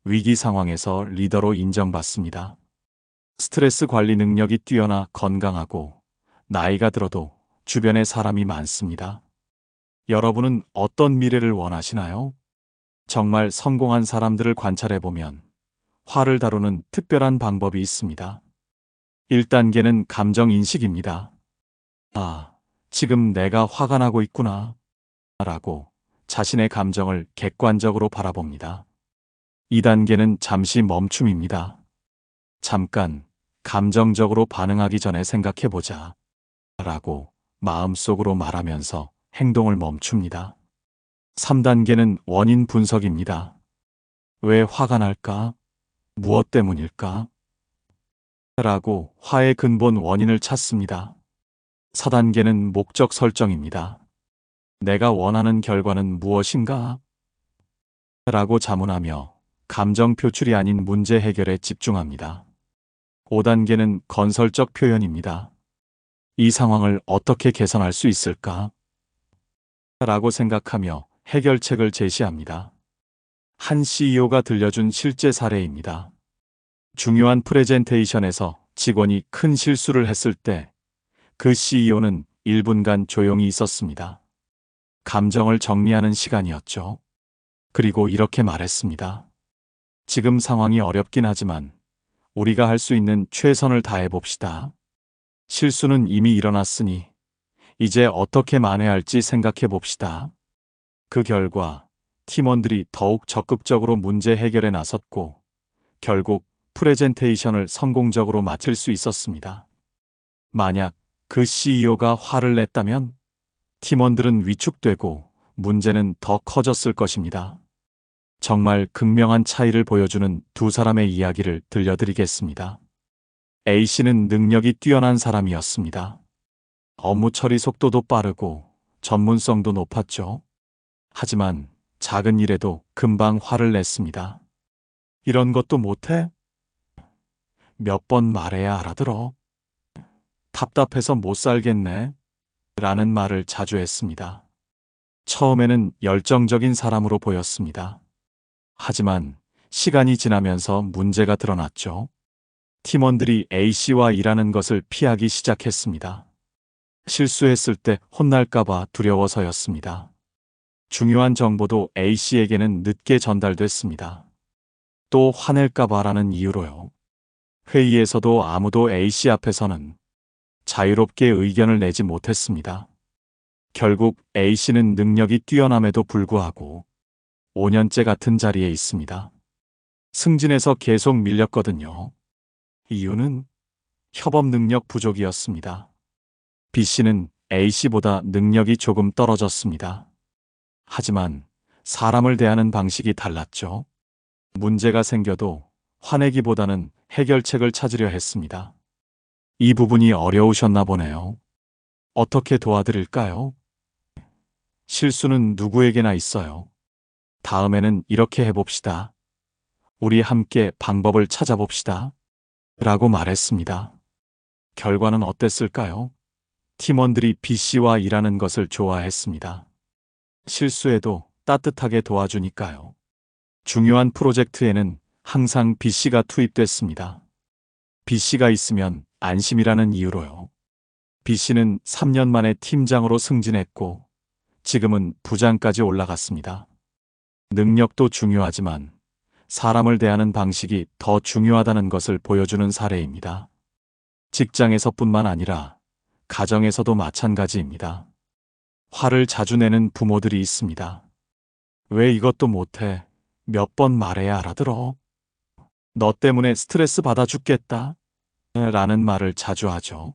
위기 상황에서 리더로 인정받습니다. 스트레스 관리 능력이 뛰어나 건강하고 나이가 들어도 주변에 사람이 많습니다. 여러분은 어떤 미래를 원하시나요? 정말 성공한 사람들을 관찰해보면 화를 다루는 특별한 방법이 있습니다. 1단계는 감정인식입니다. 아, 지금 내가 화가 나고 있구나 라고 자신의 감정을 객관적으로 바라봅니다. 2단계는 잠시 멈춤입니다. 잠깐 감정적으로 반응하기 전에 생각해보자. 라고 마음속으로 말하면서 행동을 멈춥니다. 3단계는 원인 분석입니다. 왜 화가 날까? 무엇 때문일까? 라고 화의 근본 원인을 찾습니다. 4단계는 목적 설정입니다. 내가 원하는 결과는 무엇인가? 라고 자문하며 감정 표출이 아닌 문제 해결에 집중합니다. 5단계는 건설적 표현입니다. 이 상황을 어떻게 개선할 수 있을까? 라고 생각하며 해결책을 제시합니다. 한 CEO가 들려준 실제 사례입니다. 중요한 프레젠테이션에서 직원이 큰 실수를 했을 때 그 CEO는 1분간 조용히 있었습니다. 감정을 정리하는 시간이었죠. 그리고 이렇게 말했습니다. 지금 상황이 어렵긴 하지만 우리가 할 수 있는 최선을 다해 봅시다. 실수는 이미 일어났으니 이제 어떻게 만회할지 생각해 봅시다. 그 결과 팀원들이 더욱 적극적으로 문제 해결에 나섰고 결국 프레젠테이션을 성공적으로 마칠 수 있었습니다. 만약 그 CEO가 화를 냈다면 팀원들은 위축되고 문제는 더 커졌을 것입니다. 정말 극명한 차이를 보여주는 두 사람의 이야기를 들려드리겠습니다. A씨는 능력이 뛰어난 사람이었습니다. 업무 처리 속도도 빠르고 전문성도 높았죠. 하지만 작은 일에도 금방 화를 냈습니다. 이런 것도 못해? 몇 번 말해야 알아들어. 답답해서 못 살겠네. 라는 말을 자주 했습니다. 처음에는 열정적인 사람으로 보였습니다. 하지만 시간이 지나면서 문제가 드러났죠. 팀원들이 A씨와 일하는 것을 피하기 시작했습니다. 실수했을 때 혼날까봐 두려워서였습니다. 중요한 정보도 A씨에게는 늦게 전달됐습니다. 또 화낼까봐라는 이유로요. 회의에서도 아무도 A씨 앞에서는 자유롭게 의견을 내지 못했습니다. 결국 A씨는 능력이 뛰어남에도 불구하고 5년째 같은 자리에 있습니다. 승진해서 계속 밀렸거든요. 이유는 협업 능력 부족이었습니다. B씨는 A씨보다 능력이 조금 떨어졌습니다. 하지만 사람을 대하는 방식이 달랐죠. 문제가 생겨도 화내기보다는 해결책을 찾으려 했습니다. 이 부분이 어려우셨나 보네요. 어떻게 도와드릴까요? 실수는 누구에게나 있어요. 다음에는 이렇게 해봅시다. 우리 함께 방법을 찾아봅시다. 라고 말했습니다. 결과는 어땠을까요? 팀원들이 B씨와 일하는 것을 좋아했습니다. 실수해도 따뜻하게 도와주니까요. 중요한 프로젝트에는 항상 B씨가 투입됐습니다. B씨가 있으면 안심이라는 이유로요. B씨는 3년 만에 팀장으로 승진했고 지금은 부장까지 올라갔습니다. 능력도 중요하지만 사람을 대하는 방식이 더 중요하다는 것을 보여주는 사례입니다. 직장에서뿐만 아니라 가정에서도 마찬가지입니다. 화를 자주 내는 부모들이 있습니다. 왜 이것도 못해? 몇 번 말해야 알아들어? 너 때문에 스트레스 받아 죽겠다. 라는 말을 자주 하죠.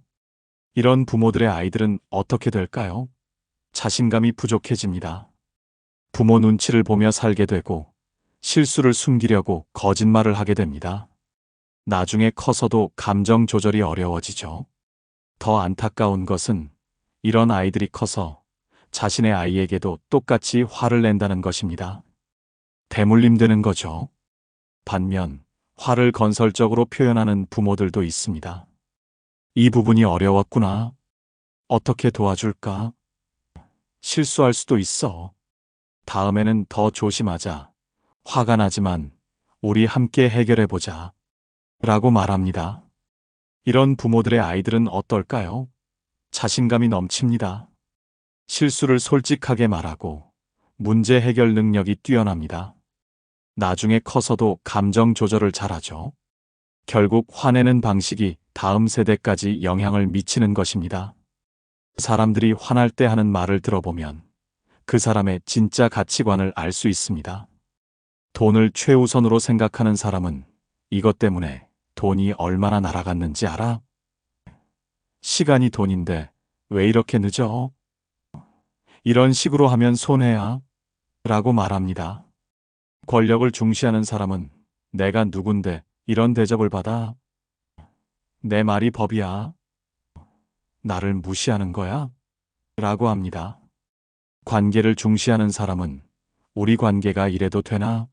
이런 부모들의 아이들은 어떻게 될까요? 자신감이 부족해집니다. 부모 눈치를 보며 살게 되고 실수를 숨기려고 거짓말을 하게 됩니다. 나중에 커서도 감정 조절이 어려워지죠. 더 안타까운 것은 이런 아이들이 커서 자신의 아이에게도 똑같이 화를 낸다는 것입니다. 대물림되는 거죠. 반면 화를 건설적으로 표현하는 부모들도 있습니다. 이 부분이 어려웠구나. 어떻게 도와줄까? 실수할 수도 있어. 다음에는 더 조심하자. 화가 나지만 우리 함께 해결해보자. 라고 말합니다. 이런 부모들의 아이들은 어떨까요? 자신감이 넘칩니다. 실수를 솔직하게 말하고 문제 해결 능력이 뛰어납니다. 나중에 커서도 감정 조절을 잘하죠. 결국 화내는 방식이 다음 세대까지 영향을 미치는 것입니다. 사람들이 화날 때 하는 말을 들어보면 그 사람의 진짜 가치관을 알 수 있습니다. 돈을 최우선으로 생각하는 사람은 이것 때문에 돈이 얼마나 날아갔는지 알아? 시간이 돈인데 왜 이렇게 늦어? 이런 식으로 하면 손해야. 라고 말합니다. 권력을 중시하는 사람은 내가 누군데 이런 대접을 받아? 내 말이 법이야. 나를 무시하는 거야? 라고 합니다. 관계를 중시하는 사람은 우리 관계가 이래도 되나?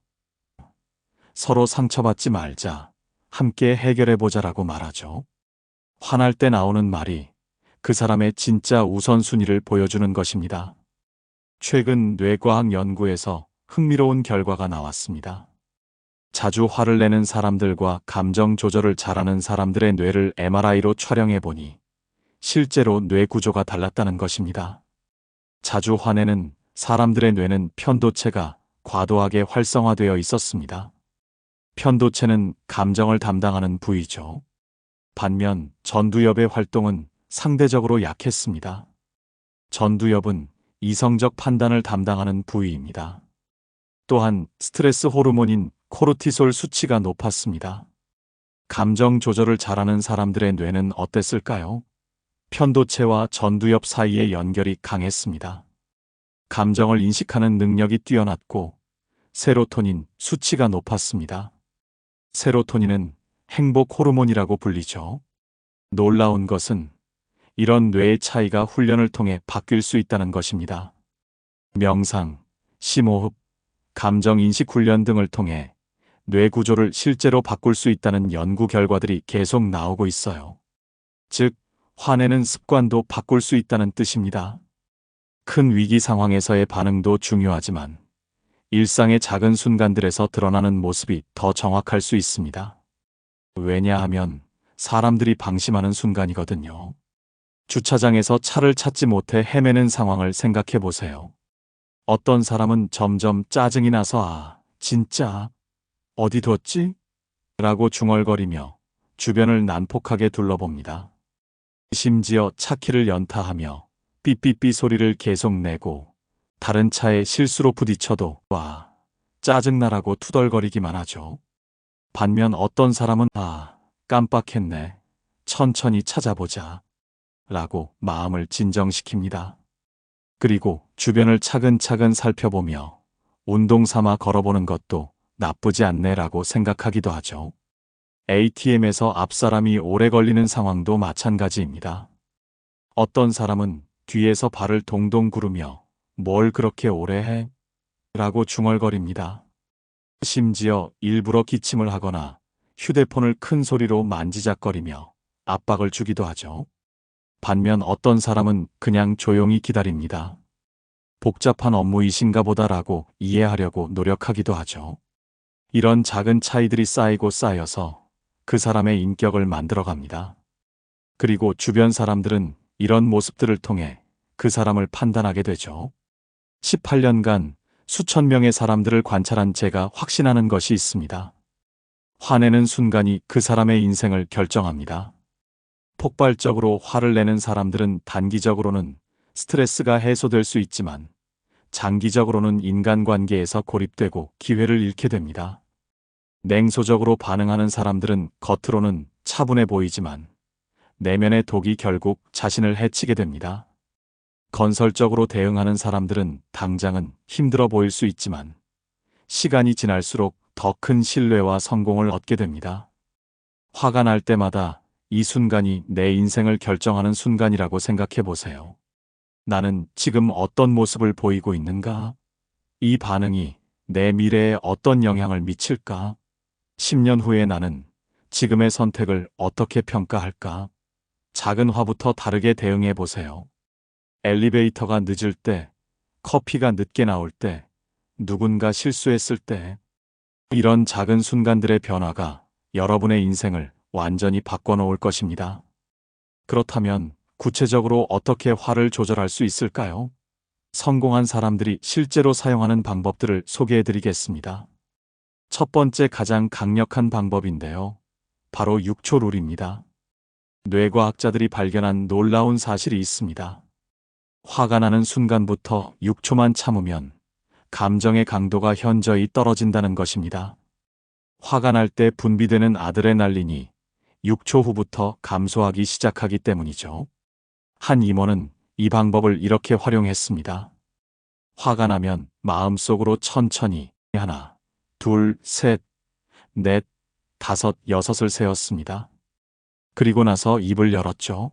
서로 상처받지 말자. 함께 해결해보자라고 말하죠. 화날 때 나오는 말이 그 사람의 진짜 우선순위를 보여주는 것입니다. 최근 뇌과학 연구에서 흥미로운 결과가 나왔습니다. 자주 화를 내는 사람들과 감정 조절을 잘하는 사람들의 뇌를 MRI로 촬영해 보니 실제로 뇌 구조가 달랐다는 것입니다. 자주 화내는 사람들의 뇌는 편도체가 과도하게 활성화되어 있었습니다. 편도체는 감정을 담당하는 부위죠. 반면 전두엽의 활동은 상대적으로 약했습니다. 전두엽은 이성적 판단을 담당하는 부위입니다. 또한 스트레스 호르몬인 코르티솔 수치가 높았습니다. 감정 조절을 잘하는 사람들의 뇌는 어땠을까요? 편도체와 전두엽 사이의 연결이 강했습니다. 감정을 인식하는 능력이 뛰어났고 세로토닌 수치가 높았습니다. 세로토닌은 행복 호르몬이라고 불리죠. 놀라운 것은 이런 뇌의 차이가 훈련을 통해 바뀔 수 있다는 것입니다. 명상, 심호흡, 감정인식 훈련 등을 통해 뇌 구조를 실제로 바꿀 수 있다는 연구 결과들이 계속 나오고 있어요. 즉, 화내는 습관도 바꿀 수 있다는 뜻입니다. 큰 위기 상황에서의 반응도 중요하지만 일상의 작은 순간들에서 드러나는 모습이 더 정확할 수 있습니다. 왜냐하면 사람들이 방심하는 순간이거든요. 주차장에서 차를 찾지 못해 헤매는 상황을 생각해 보세요. 어떤 사람은 점점 짜증이 나서 진짜 어디 뒀지? 라고 중얼거리며 주변을 난폭하게 둘러봅니다. 심지어 차키를 연타하며 삐삐삐 소리를 계속 내고 다른 차에 실수로 부딪혀도 와, 짜증나라고 투덜거리기만 하죠. 반면 어떤 사람은 깜빡했네. 천천히 찾아보자. 라고 마음을 진정시킵니다. 그리고 주변을 차근차근 살펴보며 운동 삼아 걸어보는 것도 나쁘지 않네라고 생각하기도 하죠. ATM에서 앞사람이 오래 걸리는 상황도 마찬가지입니다. 어떤 사람은 뒤에서 발을 동동 구르며 뭘 그렇게 오래 해? 라고 중얼거립니다. 심지어 일부러 기침을 하거나 휴대폰을 큰 소리로 만지작거리며 압박을 주기도 하죠. 반면 어떤 사람은 그냥 조용히 기다립니다. 복잡한 업무이신가 보다라고 이해하려고 노력하기도 하죠. 이런 작은 차이들이 쌓이고 쌓여서 그 사람의 인격을 만들어갑니다. 그리고 주변 사람들은 이런 모습들을 통해 그 사람을 판단하게 되죠. 18년간 수천 명의 사람들을 관찰한 제가 확신하는 것이 있습니다. 화내는 순간이 그 사람의 인생을 결정합니다. 폭발적으로 화를 내는 사람들은 단기적으로는 스트레스가 해소될 수 있지만 장기적으로는 인간관계에서 고립되고 기회를 잃게 됩니다. 냉소적으로 반응하는 사람들은 겉으로는 차분해 보이지만 내면의 독이 결국 자신을 해치게 됩니다. 건설적으로 대응하는 사람들은 당장은 힘들어 보일 수 있지만 시간이 지날수록 더 큰 신뢰와 성공을 얻게 됩니다. 화가 날 때마다 이 순간이 내 인생을 결정하는 순간이라고 생각해 보세요. 나는 지금 어떤 모습을 보이고 있는가? 이 반응이 내 미래에 어떤 영향을 미칠까? 10년 후에 나는 지금의 선택을 어떻게 평가할까? 작은 화부터 다르게 대응해 보세요. 엘리베이터가 늦을 때, 커피가 늦게 나올 때, 누군가 실수했을 때, 이런 작은 순간들의 변화가 여러분의 인생을 완전히 바꿔놓을 것입니다. 그렇다면 구체적으로 어떻게 화를 조절할 수 있을까요? 성공한 사람들이 실제로 사용하는 방법들을 소개해드리겠습니다. 첫 번째 가장 강력한 방법인데요. 바로 6초 룰입니다. 뇌과학자들이 발견한 놀라운 사실이 있습니다. 화가 나는 순간부터 6초만 참으면 감정의 강도가 현저히 떨어진다는 것입니다. 화가 날 때 분비되는 아드레날린이 6초 후부터 감소하기 시작하기 때문이죠. 한 임원은 이 방법을 이렇게 활용했습니다. 화가 나면 마음속으로 천천히 하나, 둘, 셋, 넷, 다섯, 여섯을 세었습니다. 그리고 나서 입을 열었죠.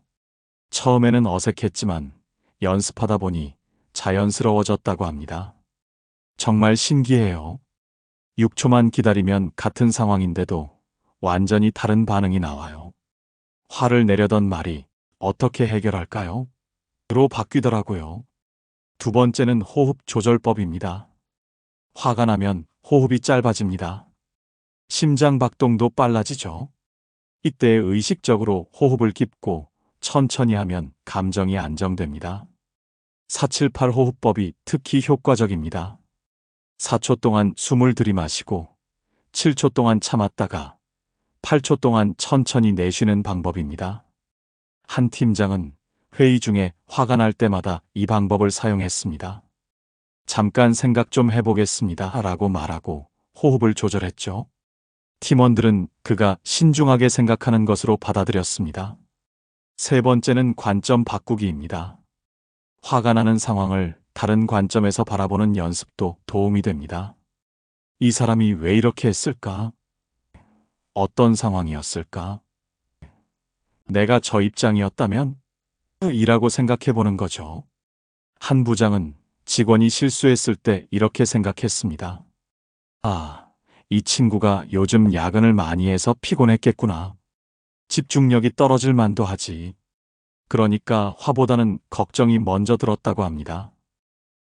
처음에는 어색했지만 연습하다 보니 자연스러워졌다고 합니다. 정말 신기해요. 6초만 기다리면 같은 상황인데도 완전히 다른 반응이 나와요. 화를 내려던 말이 어떻게 해결할까요? 로 바뀌더라고요. 두 번째는 호흡 조절법입니다. 화가 나면 호흡이 짧아집니다. 심장 박동도 빨라지죠. 이때 의식적으로 호흡을 깊고 천천히 하면 감정이 안정됩니다. 478 호흡법이 특히 효과적입니다. 4초 동안 숨을 들이마시고 7초 동안 참았다가 8초 동안 천천히 내쉬는 방법입니다. 한 팀장은 회의 중에 화가 날 때마다 이 방법을 사용했습니다. 잠깐 생각 좀 해보겠습니다. 라고 말하고 호흡을 조절했죠. 팀원들은 그가 신중하게 생각하는 것으로 받아들였습니다. 세 번째는 관점 바꾸기입니다. 화가 나는 상황을 다른 관점에서 바라보는 연습도 도움이 됩니다. 이 사람이 왜 이렇게 했을까? 어떤 상황이었을까? 내가 저 입장이었다면? 이라고 생각해 보는 거죠. 한 부장은 직원이 실수했을 때 이렇게 생각했습니다. 아, 이 친구가 요즘 야근을 많이 해서 피곤했겠구나. 집중력이 떨어질 만도 하지. 그러니까 화보다는 걱정이 먼저 들었다고 합니다.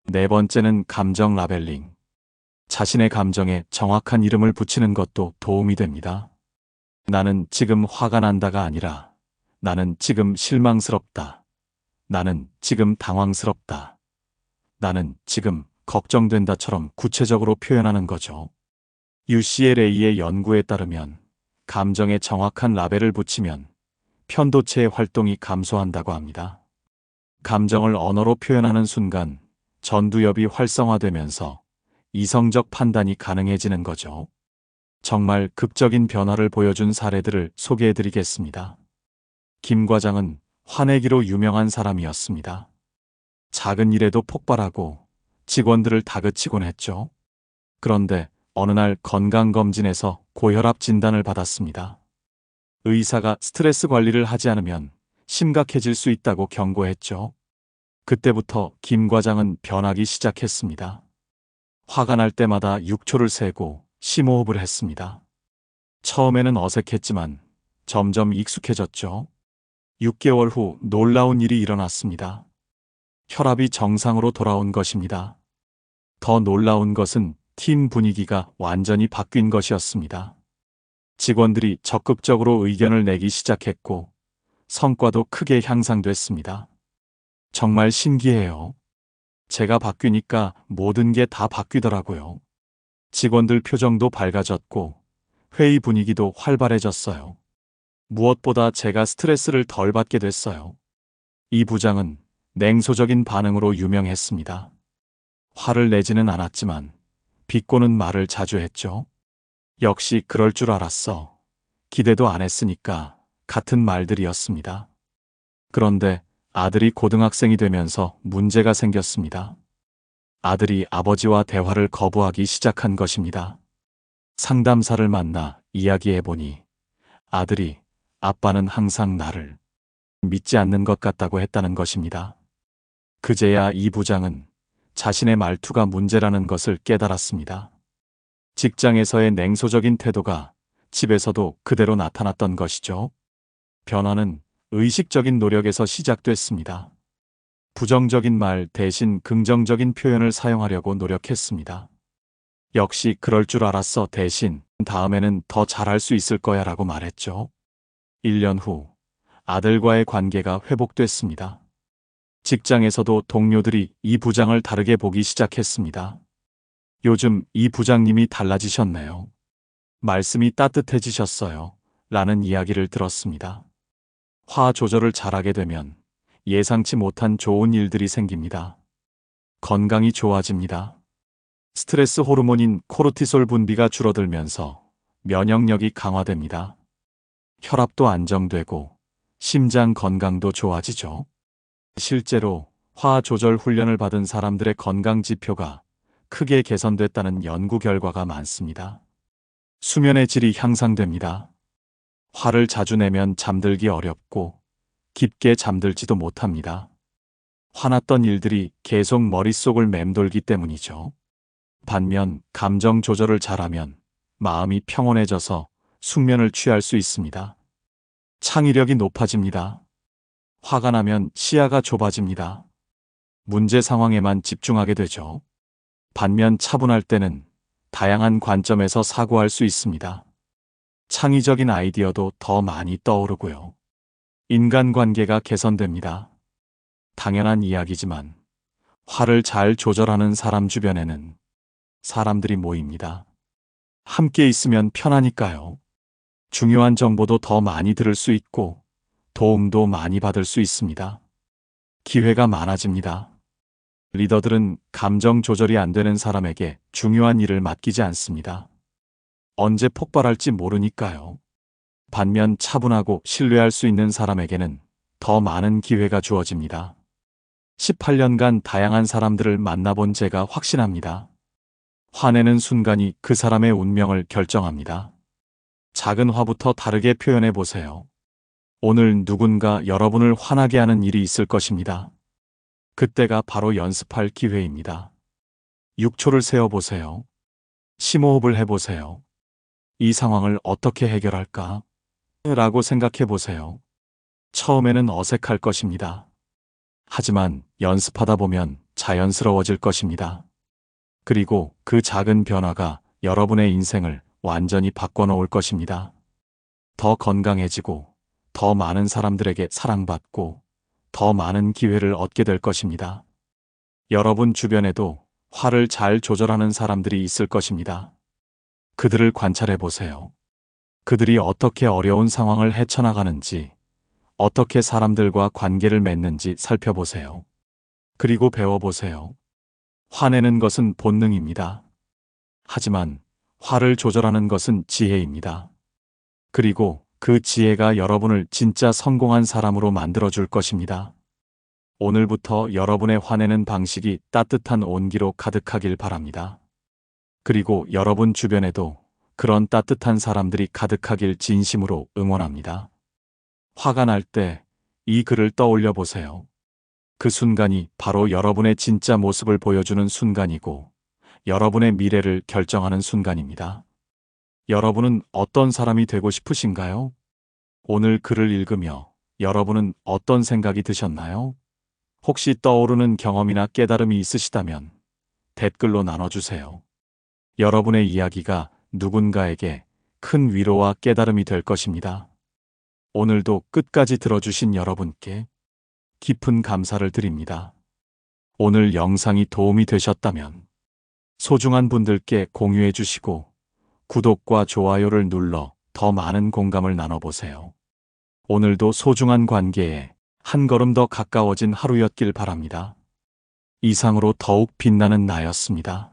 네 번째는 감정 라벨링. 자신의 감정에 정확한 이름을 붙이는 것도 도움이 됩니다. 나는 지금 화가 난다가 아니라 나는 지금 실망스럽다. 나는 지금 당황스럽다. 나는 지금 걱정된다처럼 구체적으로 표현하는 거죠. UCLA의 연구에 따르면 감정에 정확한 라벨을 붙이면 편도체의 활동이 감소한다고 합니다. 감정을 언어로 표현하는 순간 전두엽이 활성화되면서 이성적 판단이 가능해지는 거죠. 정말 극적인 변화를 보여준 사례들을 소개해드리겠습니다. 김 과장은 화내기로 유명한 사람이었습니다. 작은 일에도 폭발하고 직원들을 다그치곤 했죠. 그런데 어느 날 건강검진에서 고혈압 진단을 받았습니다. 의사가 스트레스 관리를 하지 않으면 심각해질 수 있다고 경고했죠. 그때부터 김 과장은 변하기 시작했습니다. 화가 날 때마다 6초를 세고 심호흡을 했습니다. 처음에는 어색했지만 점점 익숙해졌죠. 6개월 후 놀라운 일이 일어났습니다. 혈압이 정상으로 돌아온 것입니다. 더 놀라운 것은 팀 분위기가 완전히 바뀐 것이었습니다. 직원들이 적극적으로 의견을 내기 시작했고 성과도 크게 향상됐습니다. 정말 신기해요. 제가 바뀌니까 모든 게 다 바뀌더라고요. 직원들 표정도 밝아졌고 회의 분위기도 활발해졌어요. 무엇보다 제가 스트레스를 덜 받게 됐어요. 이 부장은 냉소적인 반응으로 유명했습니다. 화를 내지는 않았지만 비꼬는 말을 자주 했죠. 역시 그럴 줄 알았어. 기대도 안 했으니까 같은 말들이었습니다. 그런데 아들이 고등학생이 되면서 문제가 생겼습니다. 아들이 아버지와 대화를 거부하기 시작한 것입니다. 상담사를 만나 이야기해보니 아들이 아빠는 항상 나를 믿지 않는 것 같다고 했다는 것입니다. 그제야 이 부장은 자신의 말투가 문제라는 것을 깨달았습니다. 직장에서의 냉소적인 태도가 집에서도 그대로 나타났던 것이죠. 변화는 의식적인 노력에서 시작됐습니다. 부정적인 말 대신 긍정적인 표현을 사용하려고 노력했습니다. 역시 그럴 줄 알았어 대신 다음에는 더 잘할 수 있을 거야 라고 말했죠. 1년 후 아들과의 관계가 회복됐습니다. 직장에서도 동료들이 이 부장을 다르게 보기 시작했습니다. 요즘 이 부장님이 달라지셨네요. 말씀이 따뜻해지셨어요. 라는 이야기를 들었습니다. 화 조절을 잘하게 되면 예상치 못한 좋은 일들이 생깁니다. 건강이 좋아집니다. 스트레스 호르몬인 코르티솔 분비가 줄어들면서 면역력이 강화됩니다. 혈압도 안정되고 심장 건강도 좋아지죠. 실제로 화 조절 훈련을 받은 사람들의 건강 지표가 크게 개선됐다는 연구 결과가 많습니다. 수면의 질이 향상됩니다. 화를 자주 내면 잠들기 어렵고 깊게 잠들지도 못합니다. 화났던 일들이 계속 머릿속을 맴돌기 때문이죠. 반면 감정 조절을 잘하면 마음이 평온해져서 숙면을 취할 수 있습니다. 창의력이 높아집니다. 화가 나면 시야가 좁아집니다. 문제 상황에만 집중하게 되죠. 반면 차분할 때는 다양한 관점에서 사고할 수 있습니다. 창의적인 아이디어도 더 많이 떠오르고요. 인간관계가 개선됩니다. 당연한 이야기지만 화를 잘 조절하는 사람 주변에는 사람들이 모입니다. 함께 있으면 편하니까요. 중요한 정보도 더 많이 들을 수 있고 도움도 많이 받을 수 있습니다. 기회가 많아집니다. 리더들은 감정 조절이 안 되는 사람에게 중요한 일을 맡기지 않습니다. 언제 폭발할지 모르니까요. 반면 차분하고 신뢰할 수 있는 사람에게는 더 많은 기회가 주어집니다. 18년간 다양한 사람들을 만나본 제가 확신합니다. 화내는 순간이 그 사람의 운명을 결정합니다. 작은 화부터 다르게 표현해 보세요. 오늘 누군가 여러분을 화나게 하는 일이 있을 것입니다. 그때가 바로 연습할 기회입니다. 6초를 세어보세요. 심호흡을 해보세요. 이 상황을 어떻게 해결할까? 라고 생각해 보세요. 처음에는 어색할 것입니다. 하지만 연습하다 보면 자연스러워질 것입니다. 그리고 그 작은 변화가 여러분의 인생을 완전히 바꿔놓을 것입니다. 더 건강해지고, 더 많은 사람들에게 사랑받고, 더 많은 기회를 얻게 될 것입니다. 여러분 주변에도 화를 잘 조절하는 사람들이 있을 것입니다. 그들을 관찰해 보세요. 그들이 어떻게 어려운 상황을 헤쳐나가는지, 어떻게 사람들과 관계를 맺는지 살펴보세요. 그리고 배워보세요. 화내는 것은 본능입니다. 하지만 화를 조절하는 것은 지혜입니다. 그리고 그 지혜가 여러분을 진짜 성공한 사람으로 만들어줄 것입니다. 오늘부터 여러분의 화내는 방식이 따뜻한 온기로 가득하길 바랍니다. 그리고 여러분 주변에도 그런 따뜻한 사람들이 가득하길 진심으로 응원합니다. 화가 날 때 이 글을 떠올려 보세요. 그 순간이 바로 여러분의 진짜 모습을 보여주는 순간이고 여러분의 미래를 결정하는 순간입니다. 여러분은 어떤 사람이 되고 싶으신가요? 오늘 글을 읽으며 여러분은 어떤 생각이 드셨나요? 혹시 떠오르는 경험이나 깨달음이 있으시다면 댓글로 나눠주세요. 여러분의 이야기가 누군가에게 큰 위로와 깨달음이 될 것입니다. 오늘도 끝까지 들어주신 여러분께 깊은 감사를 드립니다. 오늘 영상이 도움이 되셨다면 소중한 분들께 공유해 주시고 구독과 좋아요를 눌러 더 많은 공감을 나눠보세요. 오늘도 소중한 관계에 한 걸음 더 가까워진 하루였길 바랍니다. 이상으로 더욱 빛나는 나였습니다.